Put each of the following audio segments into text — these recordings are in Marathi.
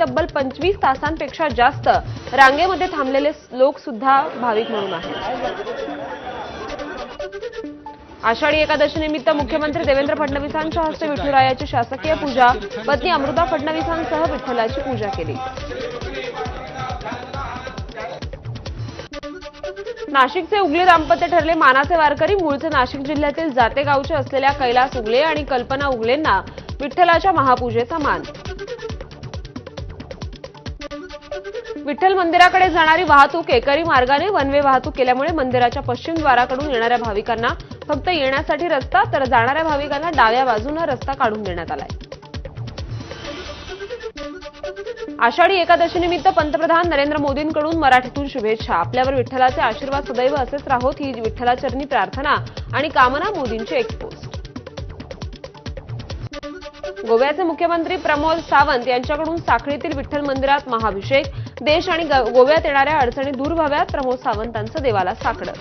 तब्बल 25 तासांपेक्षा जास्त रांगेमध्ये थांबलेले लोक सुद्धा भाविक म्हणून आहेत। आषाढी एकादशी निमित्त मुख्यमंत्री देवेंद्र फडणवीसांच्या हस्ते विठुरायाची शासकीय पूजा, पत्नी अमृता फडणवीसांसह विठ्ठलाची पूजा केली। नाशिकचे उगले दाम्पत्य ठरले मानाचे वारकरी। मूळचे नाशिक जिल्ह्यातील जाते गावचे असलेल्या कैलास उगले आणि कल्पना उगलेंना विठ्ठलाच्या महापूजेचा मान। विठ्ठल मंदिराकडे जाणारी वाहतूक एकेरी मार्गाने वन वे वाहतूक केल्यामुळे मंदिराच्या पश्चिम द्वाराकडून येणाऱ्या भाविकांना फक्त येण्यासाठी रस्ता तर जाणाऱ्या भाविकांना डाव्या बाजूने रस्ता काढून देण्यात आलाय। आषाढी एकादशी निमित्त पंतप्रधान नरेंद्र मोदींकडून मराठीतून शुभेच्छा। आपल्यावर विठ्ठलाचे आशीर्वाद सदैव असेच राहोत ही विठ्ठलाचरणी प्रार्थना आणि कामना मोदींची एक पोस्ट। गोव्याचे मुख्यमंत्री प्रमोद सावंत यांच्याकडून साखळीतील विठ्ठल मंदिरात महाअभिषेक। देश आणि गोव्यात येणाऱ्या अडचणी दूर व्हाव्यात, प्रमोद सावंतांचं देवाला साकडं।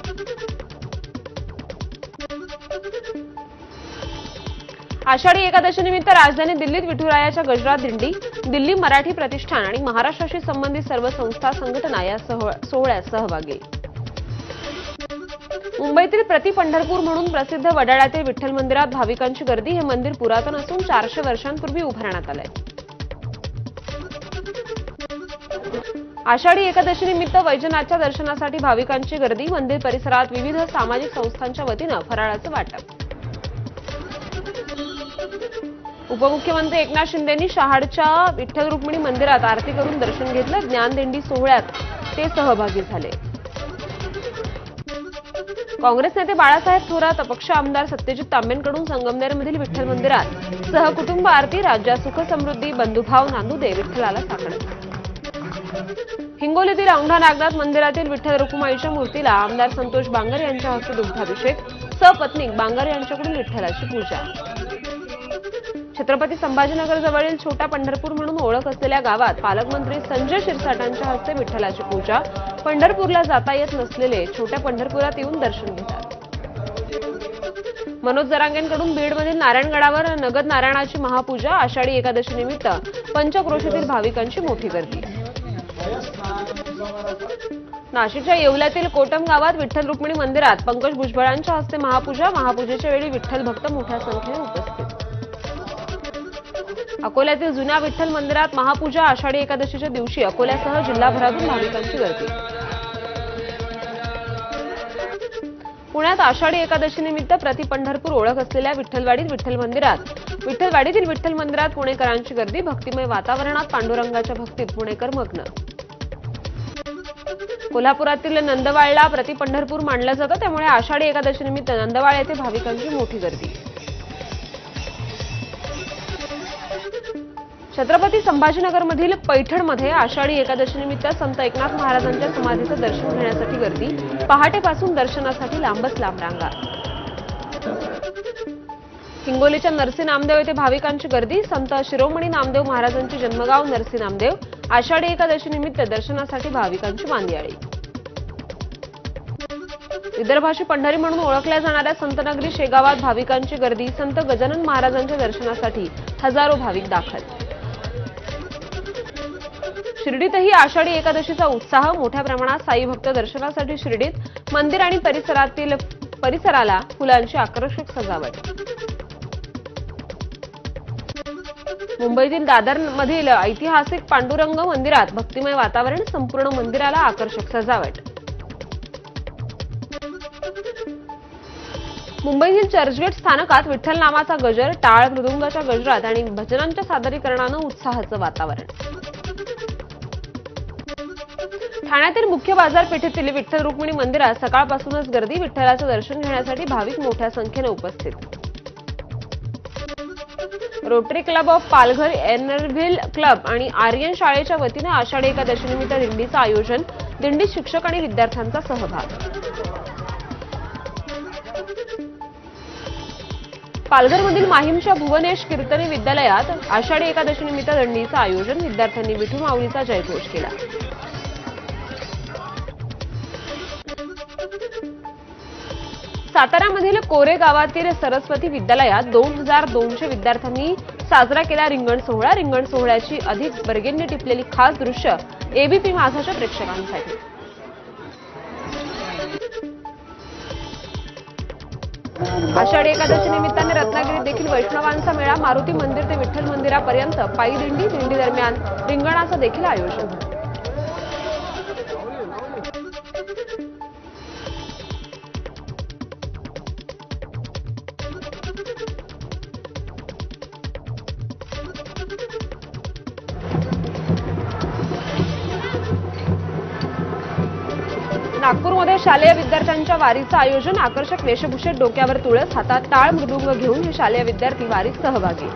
आषाढी एकादशी निमित्त राजधानी दिल्लीत विठुरायाच्या गजरात दिंडी। दिल्ली मराठी प्रतिष्ठान आणि महाराष्ट्राशी संबंधित सर्व संस्था संघटना या सोहळ्यात सहभागी। मुंबईतील प्रति पंढरपूर म्हणून प्रसिद्ध वडाळ्यातील विठ्ठल मंदिरात भाविकांची गर्दी। हे मंदिर पुरातन असून 400 वर्षांपूर्वी उभारण्यात आलंय। आषाढी एकादशी निमित्त वैजनाथच्या दर्शनासाठी भाविकांची गर्दी। मंदिर परिसरात विविध सामाजिक संस्थांच्या वतीनं फराळाचं वाटप। उपमुख्यमंत्री एकनाथ शिंदेंनी शहाडच्या विठ्ठल रुक्मिणी मंदिरात आरती करून दर्शन घेतलं। ज्ञानदिंडी सोहळ्यात ते सहभागी झाले। काँग्रेस नेते बाळासाहेब थोरात अपक्ष आमदार सत्यजित तांबेंकडून संगमनेरमधील विठ्ठल मंदिरात सहकुटुंब आरती। राज्यात सुख समृद्धी बंधुभाव नांदू दे, विठ्ठलाला साकडं। हिंगोलीतील औंढा नागनाथ मंदिरातील विठ्ठल रुक्माईच्या मूर्तीला आमदार संतोष बांगर यांच्या हस्ते दुग्धाभिषेक। सपत्नीक बांगर यांच्याकडून विठ्ठलाची पूजा। छत्रपती संभाजीनगर जवळील छोटा पंढरपूर म्हणून ओळख असलेल्या गावात पालकमंत्री संजय शिरसाटांच्या हस्ते विठ्ठलाची पूजा। पंढरपूरला जाता येत नसलेले छोट्या पंढरपुरात येऊन दर्शन घेतात। मनोज जरांगेंकडून बीडमधील नारायणगडावर नगद नारायणाची महापूजा। आषाढी एकादशी निमित्त पंचक्रोशीतील भाविकांची मोठी गर्दी। नाशिकच्या येवल्यातील कोटम गावात विठ्ठल रुक्मिणी मंदिरात पंकज भुजबळांच्या हस्ते महापूजा। महापूजेच्या वेळी विठ्ठल भक्त मोठ्या संख्येने उपस्थित। अकोल्यातील जुन्या विठ्ठल मंदिरात महापूजा। आषाढी एकादशीच्या दिवशी अकोल्यासह जिल्हाभरातून भाविकांची गर्दी। पुण्यात आषाढी एकादशी निमित्त प्रति पंढरपूर ओळख असलेल्या विठ्ठलवाडीतील विठ्ठल मंदिरात पुणेकरांची गर्दी। भक्तिमय वातावरणात पांडुरंगाच्या भक्तीत पुणेकर मग्न। कोल्हापुरातील नंदवाळला प्रति पंढरपूर मानलं जातं, त्यामुळे आषाढी एकादशी निमित्त नंदवाळ येथे भाविकांची मोठी गर्दी। छत्रपती संभाजीनगरमधील पैठणमध्ये आषाढी एकादशी निमित्त संत एकनाथ महाराजांच्या समाधीचं दर्शन घेण्यासाठी गर्दी। पहाटेपासून दर्शनासाठी लांबच लांब रांगा। हिंगोलीच्या नरसी नामदेव येथे भाविकांची गर्दी। संत शिरोमणी नामदेव महाराजांचे जन्मगाव नरसी नामदेव। आषाढी एकादशी निमित्त दर्शनासाठी भाविकांची मांदियाळी। विदर्भाची पंढरी म्हणून ओळखल्या जाणाऱ्या संतनगरी शेगावात भाविकांची गर्दी। संत गजानन महाराजांच्या दर्शनासाठी हजारो भाविक दाखल। शिर्डीतही आषाढी एकादशीचा उत्साह। मोठ्या प्रमाणात साई भक्त दर्शनासाठी शिर्डीत। मंदिर आणि परिसराला फुलांची आकर्षक सजावट। मुंबईतील दादरमधील ऐतिहासिक पांडुरंग मंदिरात भक्तिमय वातावरण। संपूर्ण मंदिराला आकर्षक सजावट। मुंबईतील चर्चगेट स्थानकात विठ्ठल नामाचा गजर। टाळ मृदुंगाच्या गजरात आणि भजनांच्या सादरीकरणानं उत्साहाचं वातावरण। ठाण्यातील मुख्य बाजारपेठेतील विठ्ठल रुक्मिणी मंदिरात सकाळपासूनच गर्दी। विठ्ठलाचं दर्शन घेण्यासाठी भाविक मोठ्या संख्येने उपस्थित। Rotary Club of Palghar, Inner Wheel Club आणि आर्यन शाळेच्या वतीने आषाढी एकादशीनिमित्त दिंडीचं आयोजन। दिंडीत शिक्षक आणि विद्यार्थ्यांचा सहभाग। पालघरमधील माहीमच्या भुवनेश कीर्तनी विद्यालयात आषाढी एकादशीनिमित्त दिंडीचं आयोजन। विद्यार्थ्यांनी विठू माऊलीचा जयघोष केला। साताऱ्यामधील कोरे गावातील सरस्वती विद्यालयात 2200 विद्यार्थ्यांनी साजरा केला रिंगण सोहळा. रिंगण सोहळ्याची अधिक बर्गेंनी टिपलेली खास दृश्य एबीपी माझाच्या प्रेक्षकांसाठी. आषाढी एकादशी निमित्ताने रत्नागिरीत देखील वैष्णवांचा मेळा. मारुती मंदिर ते विठ्ठल मंदिरापर्यंत पायी दिंडी. दिंडी दरम्यान रिंगणाचं देखील आयोजन. नागपूरमध्ये शालेय विद्यार्थ्यांच्या वारीचं आयोजन. आकर्षक वेशभूषेत, डोक्यावर तुळस, हातात टाळ मृदुंग घेऊन हे शालेय विद्यार्थी वारीत सहभागी.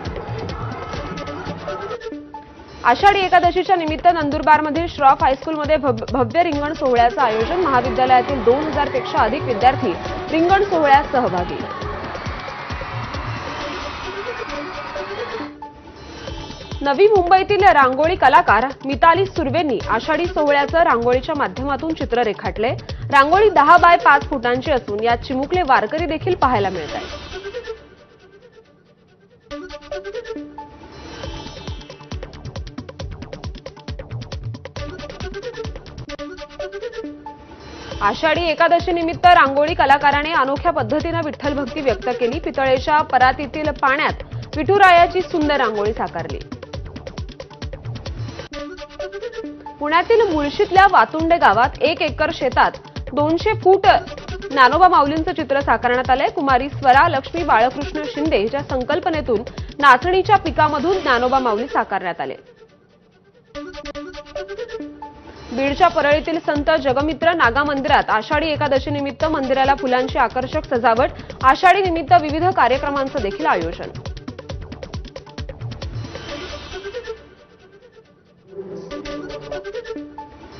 आषाढी एकादशीच्या निमित्त नंदुरबारमधील श्रॉफ हायस्कूलमध्ये भव्य रिंगण सोहळ्याचं आयोजन. महाविद्यालयातील 2000 पेक्षा अधिक विद्यार्थी रिंगण सोहळ्यात सहभागी. नवी मुंबईतील रांगोळी कलाकार मिताली सुर्वेंनी आषाढी सोहळ्याचं रांगोळीच्या माध्यमातून चित्र रेखाटले. रांगोळी 10 बाय 5 फुटांची असून यात चिमुकले वारकरी देखील पाहायला मिळत आहेत. आषाढी एकादशी निमित्त रांगोळी कलाकाराने अनोख्या पद्धतीनं विठ्ठल भक्ती व्यक्त केली. पितळेच्या परातीतील पाण्यात विठुरायाची सुंदर रांगोळी साकारली. पुण्यातील मुळशीतल्या वातुंडे गावात 1 एकर शेतात 200 फूट ज्ञानोबा माऊलींचं चित्र साकारण्यात आलंय. कुमारी स्वरा लक्ष्मी बाळकृष्ण शिंदे हिच्या संकल्पनेतून नाचणीच्या पिकामधून ज्ञानोबा माऊली साकारण्यात आले. बीडच्या परळीतील संत जगमित्र नागा मंदिरात आषाढी एकादशी निमित्त मंदिराला फुलांची आकर्षक सजावट. आषाढी निमित्त विविध कार्यक्रमांचं देखील आयोजन.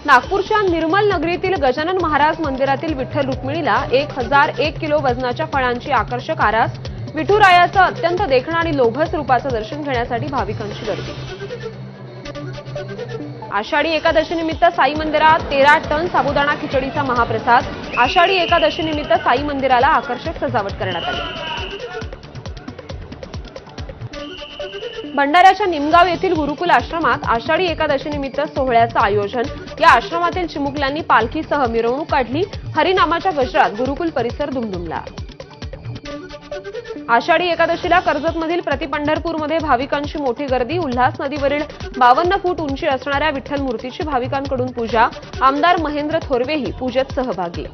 नागपूरच्या निर्मल नगरीतील गजानन महाराज मंदिरातील विठ्ठल रुक्मिणीला 1001 किलो वजनाच्या फळांची आकर्षक आरास. विठुरायाचं अत्यंत देखणं आणि लोभस रूपाचं दर्शन घेण्यासाठी भाविकांची गर्दी. आषाढी एकादशी निमित्त साई मंदिरात 13 टन साबुदाणा खिचडीचा महाप्रसाद. आषाढी एकादशी निमित्त साई मंदिराला आकर्षक सजावट करण्यात आली. भंडाऱ्याच्या निमगाव येथील गुरुकुल आश्रमात आषाढी एकादशी निमित्त सोहळ्याचं आयोजन. या आश्रमातील चिमुकल्यांनी पालखीसह मिरवणूक काढली. हरिनामाच्या गजरात गुरुकुल परिसर दुमदुमला. आषाढी एकादशीला कर्जतमधील प्रतिपंढरपूरमध्ये भाविकांची मोठी गर्दी. उल्हास नदीवरील 52 फूट उंची असणाऱ्या विठ्ठल मूर्तीची भाविकांकडून पूजा. आमदार महेंद्र थोरवेही पूजेत सहभागी.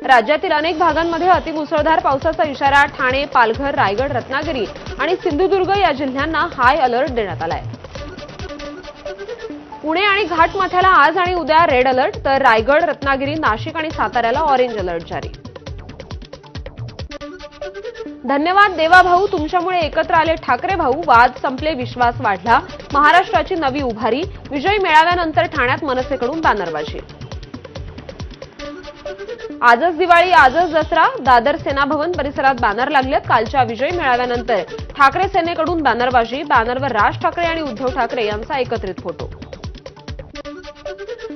राज्यातील अनेक भागांमध्ये अतिमुसळधार पावसाचा इशारा. ठाणे, पालघर, रायगड, रत्नागिरी आणि सिंधुदुर्ग या जिल्ह्यांना हाय अलर्ट देण्यात आलाय. पुणे आणि घाटमाथ्याला आज आणि उद्या रेड अलर्ट, तर रायगड, रत्नागिरी, नाशिक आणि साताऱ्याला ऑरेंज अलर्ट जारी. धन्यवाद देवा भाऊ, तुमच्यामुळे एकत्र आले ठाकरे भाऊ. वाद संपले, विश्वास वाढला. महाराष्ट्राची नवी उभारी. विजयी मेळाव्यानंतर ठाण्यात मनसेकडून बॅनरबाजी. आजच दिवाळी, आजच दसरा. दादर सेना भवन परिसरात बॅनर लागलेत. कालच्या विजयी मेळाव्यानंतर ठाकरे सेनेकडून बॅनरबाजी. बॅनरवर राज ठाकरे आणि उद्धव ठाकरे यांचा एकत्रित फोटो.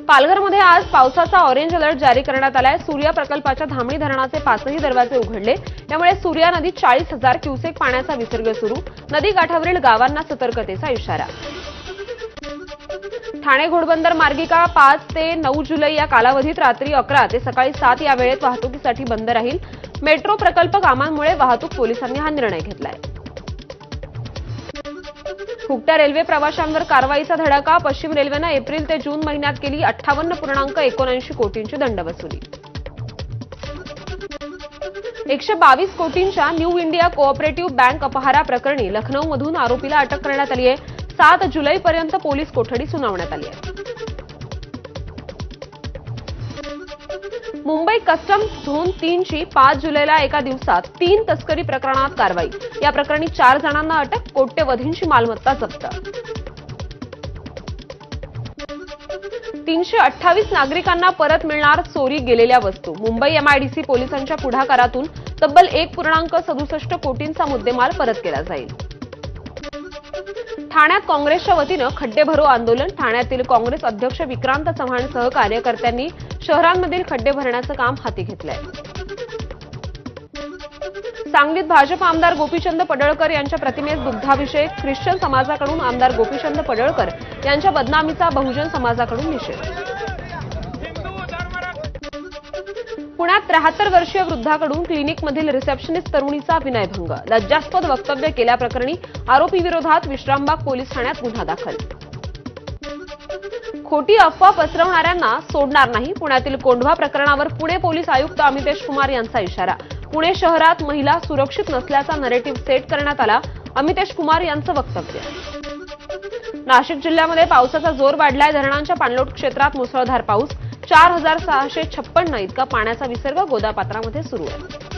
पालघरमध्ये आज पावसाचा ऑरेंज अलर्ट जारी करण्यात आलाय. सूर्या प्रकल्पाच्या धामणी धरणाचे 5ही दरवाजे उघडले. त्यामुळे सूर्या नदीत 40,000 क्युसेक पाण्याचा विसर्ग सुरू. नदी काठावरील गावांना सतर्कतेचा इशारा. ठाणे घोडबंदर मार्गिका 5 ते 9 जुलै या कालावधीत रात्री 11 ते सकाळी 7 या वेळेत वाहतुकीसाठी बंद राहील. मेट्रो प्रकल्प कामांमुळे वाहतूक पोलिसांनी हा निर्णय घेतलाय. फुकट्या रेल्वे प्रवाशांवर कारवाईचा धडाका. पश्चिम रेल्वेनं एप्रिल ते जून महिन्यात केली 58.79 कोटींची दंडवसुली. 122 कोटींच्या न्यू इंडिया कोऑपरेटिव्ह बँक अपहारा प्रकरणी लखनौमधून आरोपीला अटक करण्यात आली आहे. 7 जुलैपर्यंत पोलीस कोठडी सुनावण्यात आली आहे. मुंबई कस्टम्स झोन 3ची 5 जुलैला एका दिवसात 3 तस्करी प्रकरणात कारवाई. या प्रकरणी 4 जणांना अटक. कोट्यवधींची मालमत्ता जप्त. 328 नागरिकांना परत मिळणार चोरी गेलेल्या वस्तू. मुंबई एमआयडीसी पोलिसांच्या पुढाकारातून तब्बल 1.67 कोटींचा मुद्देमाल परत केला जाईल. ठाण्यात काँग्रेसच्या वतीनं खड्डे भरो आंदोलन. ठाण्यातील काँग्रेस अध्यक्ष विक्रांत चव्हाणसह कार्यकर्त्यांनी शहरांमधील खड्डे भरण्याचं काम हाती घेतलंय. सांगलीत भाजप आमदार गोपीचंद पडळकर यांच्या प्रतिमेस दुग्धाभिषेक, ख्रिश्चन समाजाकडून आमदार गोपीचंद पडळकर यांच्या बदनामीचा बहुजन समाजाकडून निषेध. पुण्यात 73 वर्षीय वृद्धाकडून क्लिनिकमधील रिसेप्शनिस्ट तरुणीचा विनयभंग, लज्जास्पद वक्तव्य केल्याप्रकरणी आरोपीविरोधात विश्रामबाग पोलीस ठाण्यात गुन्हा दाखल. खोटी अफवा पसरवणाऱ्यांना सोडणार नाही, पुण्यातील कोंढवा प्रकरणावर पुणे पोलीस आयुक्त अमितेश कुमार यांचा इशारा. पुणे शहरात महिला सुरक्षित नसल्याचा नरेटिव्ह सेट करण्यात आला, अमितेश कुमार यांचं वक्तव्य. नाशिक जिल्ह्यामध्ये पावसाचा जोर वाढलाय, धरणांच्या पाणलोट क्षेत्रात मुसळधार पाऊस, 4656 इतका पाण्याचा विसर्ग गोदापात्रामध्ये सुरू आहे.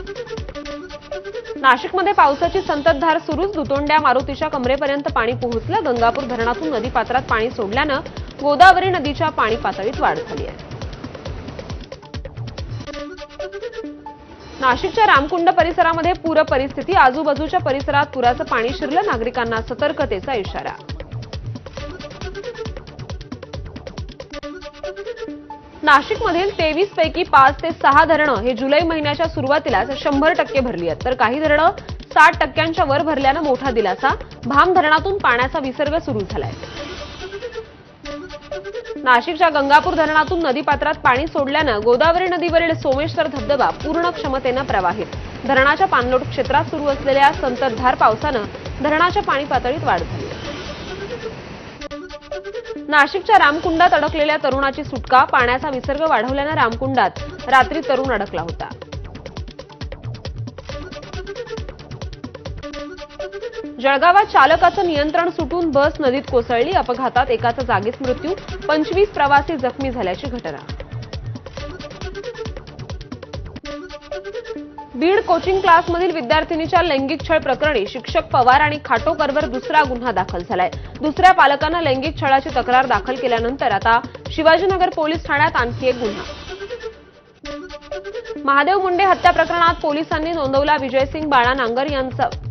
नाशिकमध्ये पावसाची संततधार सुरूच, दुतोंड्या मारुतीच्या कमरेपर्यंत पाणी पोहोचलं. गंगापूर धरणातून नदीपात्रात पाणी सोडल्यानं गोदावरी नदीच्या पाणी पातळीत वाढ झाली आहे. नाशिकच्या रामकुंड परिसरामध्ये पूर परिस्थिती, आजूबाजूच्या परिसरात पुराचं पाणी शिरलं, नागरिकांना सतर्कतेचा इशारा. नाशिकमधील 23 पैकी 5 ते 6 धरणं हे जुलै महिन्याच्या सुरुवातीलाच 100% भरली आहेत, तर काही धरणं 60% वर भरल्यानं मोठा दिलासा. भाम धरणातून पाण्याचा विसर्ग सुरू झालाय. नाशिकच्या गंगापूर धरणातून नदीपात्रात पाणी सोडल्यानं गोदावरी नदीवरील सोमेश्वर धबधबा पूर्ण क्षमतेनं प्रवाहित. धरणाच्या पाणलोट क्षेत्रात सुरू असलेल्या संततधार पावसानं धरणाच्या पाणी पातळीत वाढ झाली. नाशिकच्या रामकुंडात अडकलेल्या तरुणाची सुटका, पाण्याचा विसर्ग वाढवल्यानं रामकुंडात रात्री तरुण अडकला होता. जळगावात चालकाचं नियंत्रण सुटून बस नदीत कोसळली, अपघातात एकाचा जागीच मृत्यू, 25 प्रवासी जखमी झाल्याची घटना. बीड कोचिंग क्लासमधील विद्यार्थिनीच्या लैंगिक छळ प्रकरणी शिक्षक पवार आणि खाटोकरवर दुसरा गुन्हा दाखल झालाय. दुसऱ्या पालकानं लैंगिक छळाची तक्रार दाखल केल्यानंतर आता शिवाजीनगर पोलीस ठाण्यात आणखी एक गुन्हा. महादेव मुंडे हत्या प्रकरणात पोलिसांनी नोंदवला विजयसिंग बाळा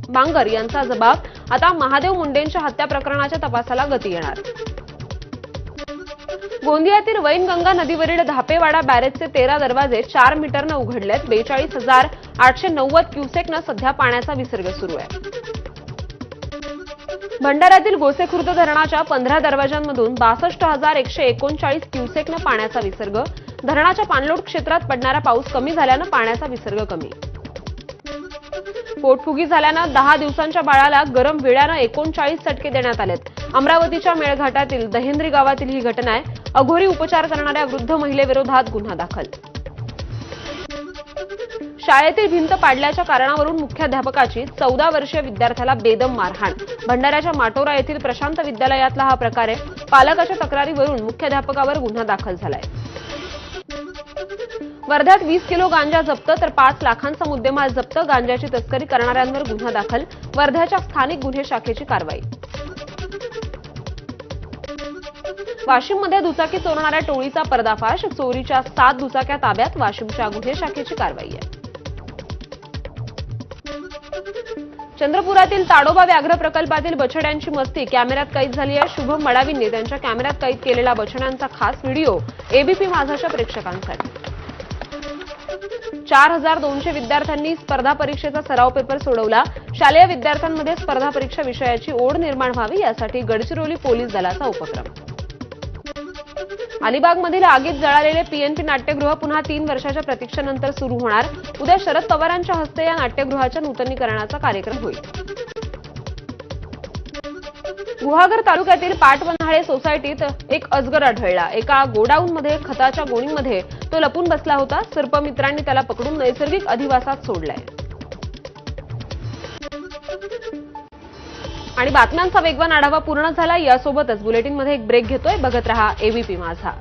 बांगर यांचा जबाब. आता महादेव मुंडेंच्या हत्या प्रकरणाच्या तपासाला गती येणार. गोंदियातील वैनगंगा नदीवरील धापेवाडा बॅरेजचे 13 दरवाजे 4 मीटरनं उघडलेत. 42,890 क्युसेकनं सध्या पाण्याचा विसर्ग सुरू आहे. भंडाऱ्यातील गोसेखुर्द धरणाच्या 15 दरवाजांमधून 62,139 क्युसेकनं पाण्याचा विसर्ग. धरणाच्या पाणलोट क्षेत्रात पडणारा पाऊस कमी झाल्यानं पाण्याचा विसर्ग कमी. पोटफुगी झाल्यानं 10 दिवसांच्या बाळाला गरम विळ्यानं 39 चटके देण्यात आलेत. अमरावतीच्या मेळघाटातील दहेंद्री गावातील ही घटना आहे. अघोरी उपचार करणाऱ्या वृद्ध महिलेविरोधात गुन्हा दाखल. शाळेतील भिंत पाडल्याच्या कारणावरून मुख्याध्यापकाची 14 वर्षीय विद्यार्थ्याला बेदम मारहाण. भंडाऱ्याच्या माटोरा येथील प्रशांत विद्यालयातला हा प्रकार आहे. पालकाच्या तक्रारीवरून मुख्याध्यापकावर गुन्हा दाखल झालाय. वर्ध्यात 20 किलो गांजा जप्त तर 5 लाखांचा मुद्देमाल जप्त. गांजाची तस्करी करणाऱ्यांवर गुन्हा दाखल. वर्ध्याच्या स्थानिक गुन्हे शाखेची कारवाई. वाशिममध्ये दुचाकी चोरणाऱ्या टोळीचा पर्दाफाश. चोरीच्या 7 दुचाक्या ताब्यात. वाशिमच्या गुन्हे शाखेची कारवाई आहे. चंद्रपुरातील ताडोबा व्याघ्र प्रकल्पातील बछड्यांची मस्ती कॅमेऱ्यात कैद झाली आहे. शुभम मडावींनी त्यांच्या कॅमेऱ्यात कैद केलेला बछड्यांचा खास व्हिडिओ एबीपी माझाच्या प्रेक्षकांसाठी. 4200 विद्यार्थ्यांनी स्पर्धा परीक्षेचा सराव पेपर सोडवला. शालेय विद्यार्थ्यांमध्ये स्पर्धा परीक्षा विषयाची ओढ निर्माण व्हावी यासाठी गडचिरोली पोलीस दलाचा उपक्रम. अलिबागमधील आगीत जळालेले पीएनपी नाट्यगृह पुन्हा 3 वर्षाच्या प्रतीक्षेनंतर सुरू होणार. उद्या शरद पवारांच्या हस्ते या नाट्यगृहाच्या नूतनीकरणाचा कार्यक्रम होईल. गुहागर तालुक्यातील पाटवन्हाळे सोसायटीत एक अजगर आढळला. एका गोडाऊनमध्ये खताच्या गोणीमध्ये तो लपून बसला होता. सर्पमित्रांनी त्याला पकडून नैसर्गिक अधिवासात सोडलाय. आणि बातम्यांचा वेगवान आढावा पूर्ण झाला. यासोबतच बुलेटिनमध्ये एक ब्रेक घेतोय. बघत रहा एबीपी माझा.